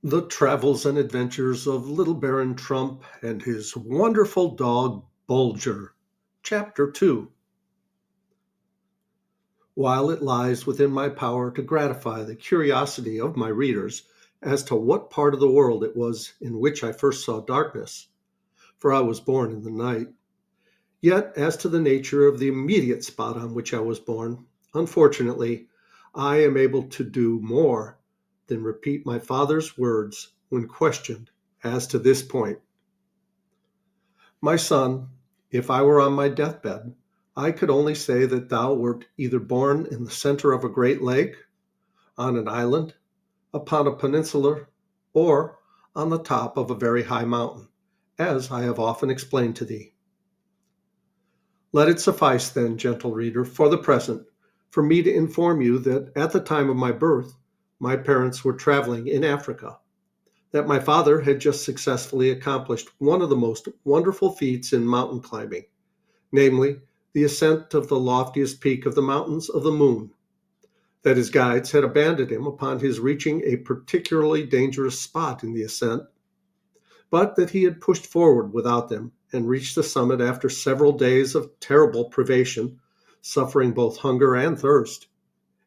The Travels and Adventures of Little Baron Trump and His Wonderful Dog Bulger. Chapter 2. While it lies within my power to gratify the curiosity of my readers as to what part of the world it was in which I first saw darkness, for I was born in the night, yet as to the nature of the immediate spot on which I was born, unfortunately, I am able to do more than repeat my father's words when questioned as to this point. My son, if I were on my deathbed, I could only say that thou wert either born in the center of a great lake, on an island, upon a peninsula, or on the top of a very high mountain, as I have often explained to thee. Let it suffice then, gentle reader, for the present, for me to inform you that at the time of my birth, my parents were traveling in Africa, that my father had just successfully accomplished one of the most wonderful feats in mountain climbing, namely, the ascent of the loftiest peak of the mountains of the moon, that his guides had abandoned him upon his reaching a particularly dangerous spot in the ascent, but that he had pushed forward without them and reached the summit after several days of terrible privation, suffering both hunger and thirst.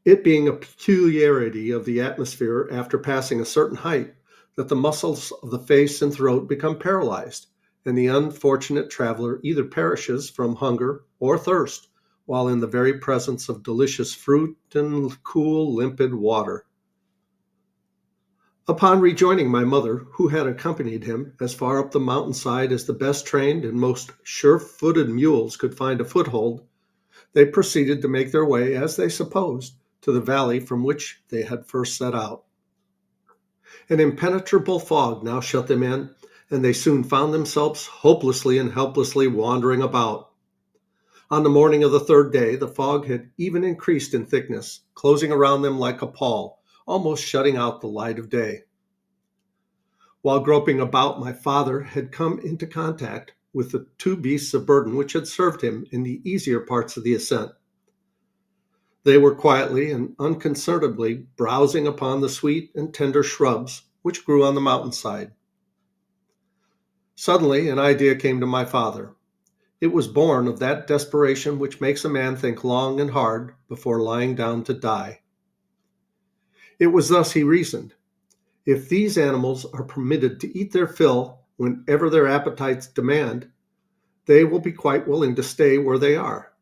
It being a peculiarity of the atmosphere after passing a certain height that the muscles of the face and throat become paralyzed, and the unfortunate traveler either perishes from hunger or thirst while in the very presence of delicious fruit and cool, limpid water. Upon rejoining my mother, who had accompanied him as far up the mountainside as the best trained and most sure-footed mules could find a foothold, they proceeded to make their way, as they supposed, to the valley from which they had first set out. An impenetrable fog now shut them in, and they soon found themselves hopelessly and helplessly wandering about. On the morning of the third day, the fog had even increased in thickness, closing around them like a pall, almost shutting out the light of day. While groping about, my father had come into contact with the two beasts of burden which had served him in the easier parts of the ascent. They were quietly and unconcernedly browsing upon the sweet and tender shrubs which grew on the mountainside. Suddenly, an idea came to my father. It was born of that desperation which makes a man think long and hard before lying down to die. It was thus he reasoned. If these animals are permitted to eat their fill whenever their appetites demand, they will be quite willing to stay where they are,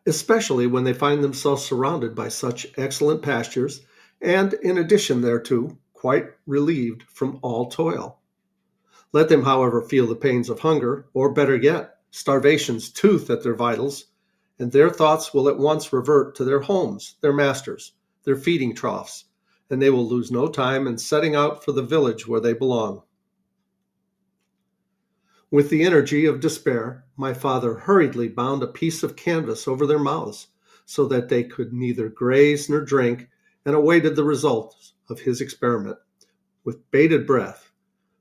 especially when they find themselves surrounded by such excellent pastures, and in addition thereto, quite relieved from all toil. Let them, however, feel the pains of hunger, or better yet, starvation's tooth at their vitals, and their thoughts will at once revert to their homes, their masters, their feeding troughs, and they will lose no time in setting out for the village where they belong. With the energy of despair, my father hurriedly bound a piece of canvas over their mouths so that they could neither graze nor drink, and awaited the results of his experiment with bated breath,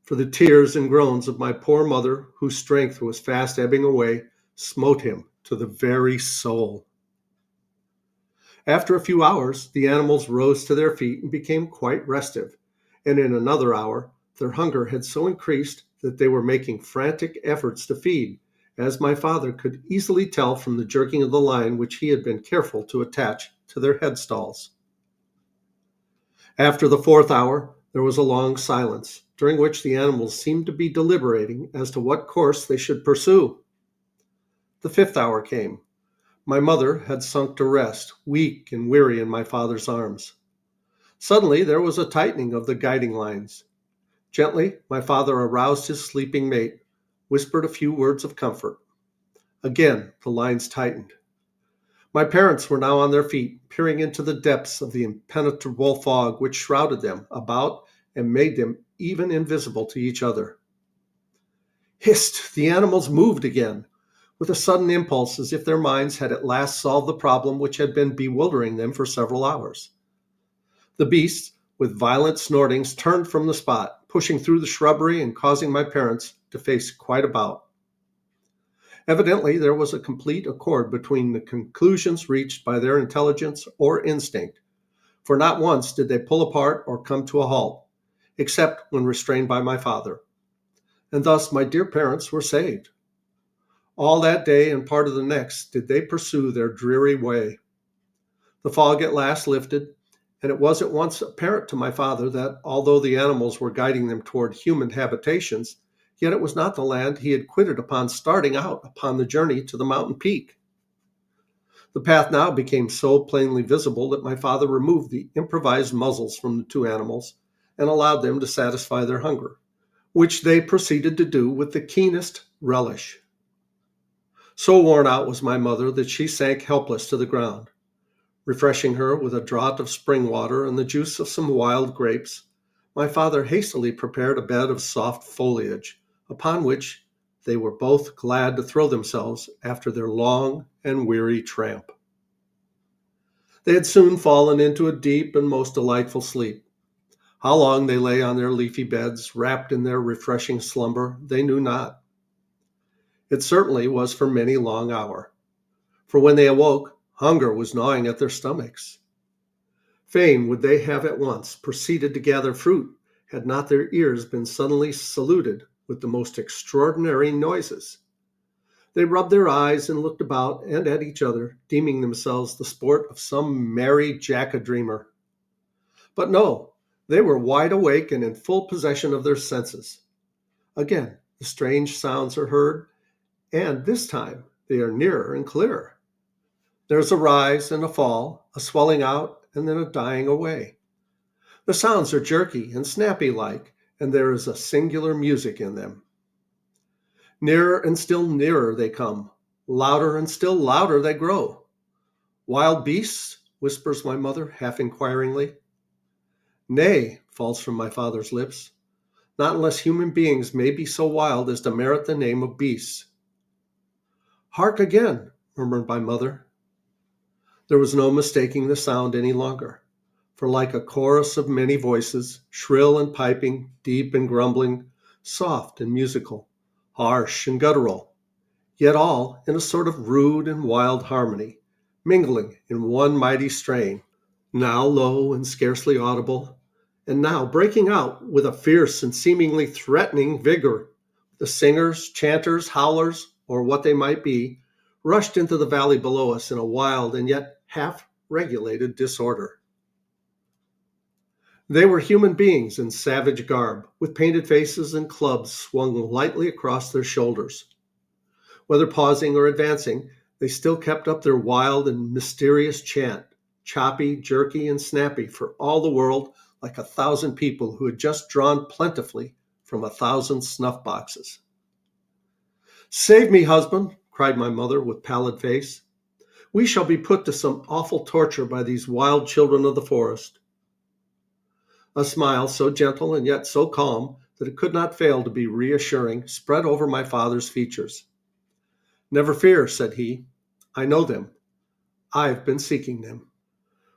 for the tears and groans of my poor mother, whose strength was fast ebbing away, smote him to the very soul. After a few hours, the animals rose to their feet and became quite restive, and in another hour their hunger had so increased that they were making frantic efforts to feed, as my father could easily tell from the jerking of the line which he had been careful to attach to their headstalls. After the fourth hour, there was a long silence, during which the animals seemed to be deliberating as to what course they should pursue. The fifth hour came. My mother had sunk to rest, weak and weary in my father's arms. Suddenly there was a tightening of the guiding lines. Gently, my father aroused his sleeping mate, whispered a few words of comfort. Again, the lines tightened. My parents were now on their feet, peering into the depths of the impenetrable fog which shrouded them about and made them even invisible to each other. Hist! The animals moved again, with a sudden impulse as if their minds had at last solved the problem which had been bewildering them for several hours. The beasts, with violent snortings, turned from the spot, pushing through the shrubbery and causing my parents to face quite about. Evidently, there was a complete accord between the conclusions reached by their intelligence or instinct, for not once did they pull apart or come to a halt, except when restrained by my father, and thus my dear parents were saved. All that day and part of the next did they pursue their dreary way. The fog at last lifted, and it was at once apparent to my father that, although the animals were guiding them toward human habitations, yet it was not the land he had quitted upon starting out upon the journey to the mountain peak. The path now became so plainly visible that my father removed the improvised muzzles from the two animals and allowed them to satisfy their hunger, which they proceeded to do with the keenest relish. So worn out was my mother that she sank helpless to the ground. Refreshing her with a draught of spring water and the juice of some wild grapes, my father hastily prepared a bed of soft foliage, upon which they were both glad to throw themselves after their long and weary tramp. They had soon fallen into a deep and most delightful sleep. How long they lay on their leafy beds, wrapped in their refreshing slumber, they knew not. It certainly was for many long hour, for when they awoke, hunger was gnawing at their stomachs. Fain would they have at once proceeded to gather fruit, had not their ears been suddenly saluted with the most extraordinary noises. They rubbed their eyes and looked about and at each other, deeming themselves the sport of some merry jack-a-dreamer. But no, they were wide awake and in full possession of their senses. Again, the strange sounds are heard, and this time they are nearer and clearer. There is a rise and a fall, a swelling out, and then a dying away. The sounds are jerky and snappy-like, and there is a singular music in them. Nearer and still nearer they come. Louder and still louder they grow. Wild beasts? Whispers my mother, half inquiringly. Nay, falls from my father's lips, not unless human beings may be so wild as to merit the name of beasts. Hark again, murmured my mother. There was no mistaking the sound any longer, for like a chorus of many voices, shrill and piping, deep and grumbling, soft and musical, harsh and guttural, yet all in a sort of rude and wild harmony, mingling in one mighty strain, now low and scarcely audible, and now breaking out with a fierce and seemingly threatening vigor. The singers, chanters, howlers, or what they might be, rushed into the valley below us in a wild and yet half-regulated disorder. They were human beings in savage garb, with painted faces and clubs swung lightly across their shoulders. Whether pausing or advancing, they still kept up their wild and mysterious chant, choppy, jerky, and snappy for all the world like 1,000 people who had just drawn plentifully from 1,000 snuff boxes. Save me, husband, cried my mother with pallid face. We shall be put to some awful torture by these wild children of the forest. A smile so gentle and yet so calm that it could not fail to be reassuring spread over my father's features. Never fear, said he. I know them. I've been seeking them.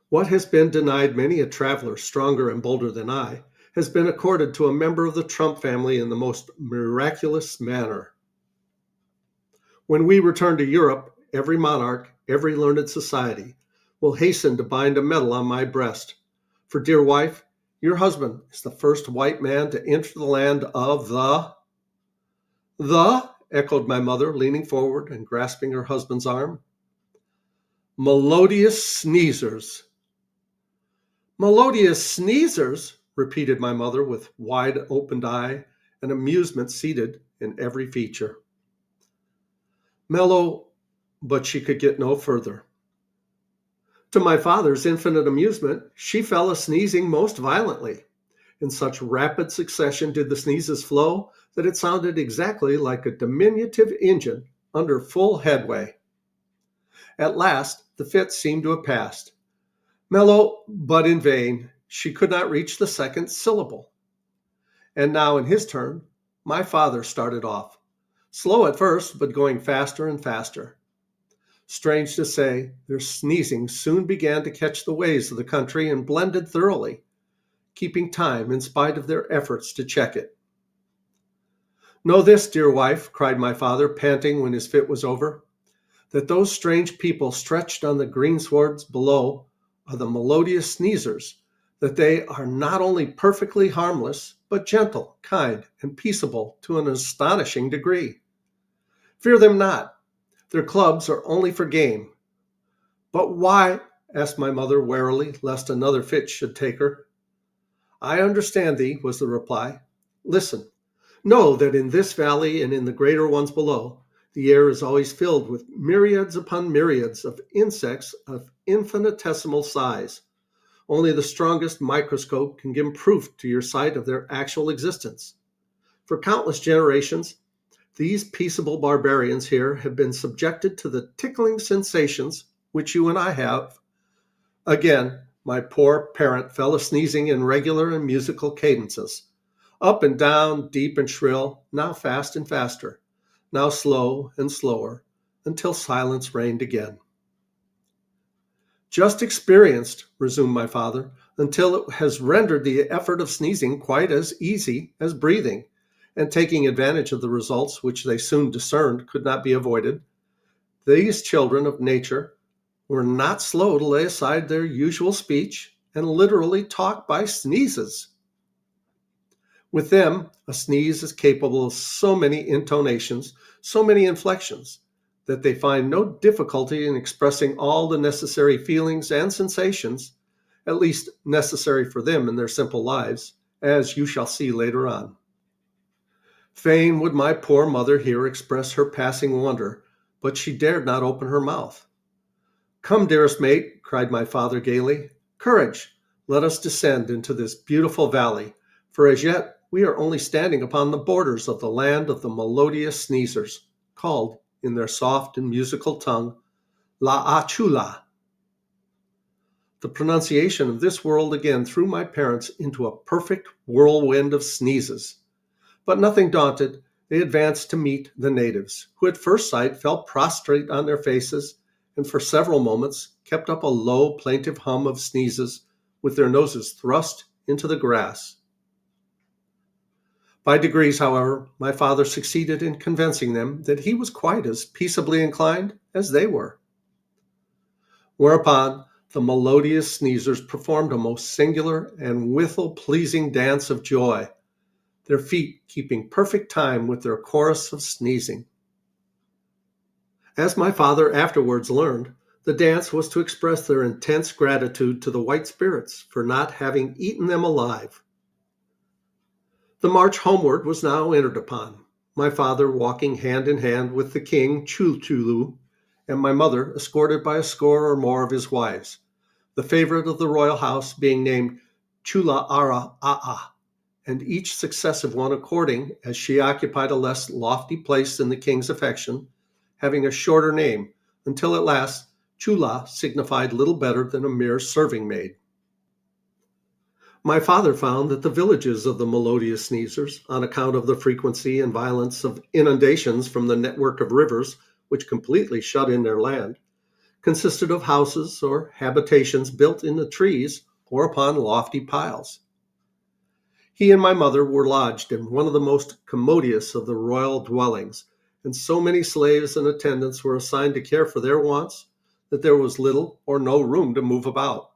What has been denied many a traveler stronger and bolder than I has been accorded to a member of the Trump family in the most miraculous manner. When we return to Europe, every monarch, every learned society will hasten to bind a medal on my breast. For, dear wife, your husband is the first white man to enter the land of The, echoed my mother, leaning forward and grasping her husband's arm. Melodious sneezers. Melodious sneezers, repeated my mother with wide-opened eye and amusement seated in every feature. But she could get no further. To my father's infinite amusement, she fell a-sneezing most violently. In such rapid succession did the sneezes flow that it sounded exactly like a diminutive engine under full headway. At last, the fit seemed to have passed. But in vain. She could not reach the second syllable. And now, in his turn, my father started off, slow at first, but going faster and faster. Strange to say, their sneezing soon began to catch the ways of the country and blended thoroughly, keeping time in spite of their efforts to check it. Know this, dear wife, cried my father, panting when his fit was over, that those strange people stretched on the greenswards below are the melodious sneezers that they are not only perfectly harmless, but gentle, kind, and peaceable to an astonishing degree. Fear them not. Their clubs are only for game. But why? Asked my mother warily, lest another fit should take her. I understand thee, was the reply. Listen, know that in this valley and in the greater ones below, the air is always filled with myriads upon myriads of insects of infinitesimal size. Only the strongest microscope can give proof to your sight of their actual existence. For countless generations, these peaceable barbarians here have been subjected to the tickling sensations which you and I have. Again, my poor parent fell a sneezing in regular and musical cadences, up and down, deep and shrill, now fast and faster, now slow and slower, until silence reigned again. Just experienced, resumed my father, until it has rendered the effort of sneezing quite as easy as breathing, and taking advantage of the results which they soon discerned could not be avoided, these children of nature were not slow to lay aside their usual speech and literally talk by sneezes. With them, a sneeze is capable of so many intonations, so many inflections, that they find no difficulty in expressing all the necessary feelings and sensations, at least necessary for them in their simple lives, as you shall see later on. Fain would my poor mother here express her passing wonder, but she dared not open her mouth. Come, dearest mate, cried my father gaily. Courage! Let us descend into this beautiful valley, for as yet we are only standing upon the borders of the land of the melodious sneezers, called, in their soft and musical tongue, La Achula. The pronunciation of this word again threw my parents into a perfect whirlwind of sneezes. But nothing daunted, they advanced to meet the natives, who at first sight fell prostrate on their faces, and for several moments kept up a low, plaintive hum of sneezes, with their noses thrust into the grass. By degrees, however, my father succeeded in convincing them that he was quite as peaceably inclined as they were. Whereupon the melodious sneezers performed a most singular and withal pleasing dance of joy, their feet keeping perfect time with their chorus of sneezing. As my father afterwards learned, the dance was to express their intense gratitude to the white spirits for not having eaten them alive. The march homeward was now entered upon, my father walking hand in hand with the king Chulchulu, and my mother escorted by a score or more of his wives, the favorite of the royal house being named Chula Ara Aa, and each successive one according as she occupied a less lofty place in the king's affection, having a shorter name, until at last Chula signified little better than a mere serving maid. My father found that the villages of the melodious sneezers, on account of the frequency and violence of inundations from the network of rivers which completely shut in their land, consisted of houses or habitations built in the trees or upon lofty piles. He and my mother were lodged in one of the most commodious of the royal dwellings, and so many slaves and attendants were assigned to care for their wants that there was little or no room to move about.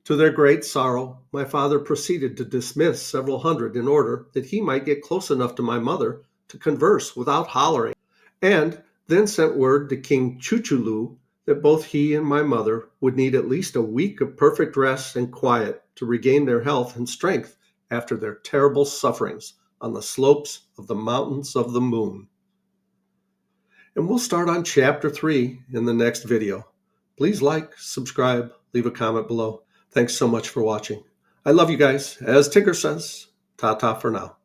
To their great sorrow, my father proceeded to dismiss several hundred in order that he might get close enough to my mother to converse without hollering, and then sent word to King Chuchulu that both he and my mother would need at least a week of perfect rest and quiet to regain their health and strength after their terrible sufferings on the slopes of the mountains of the moon. And we'll start on chapter 3 in the next video. Please like, subscribe, leave a comment below. Thanks so much for watching. I love you guys. As Tigger says, ta-ta for now.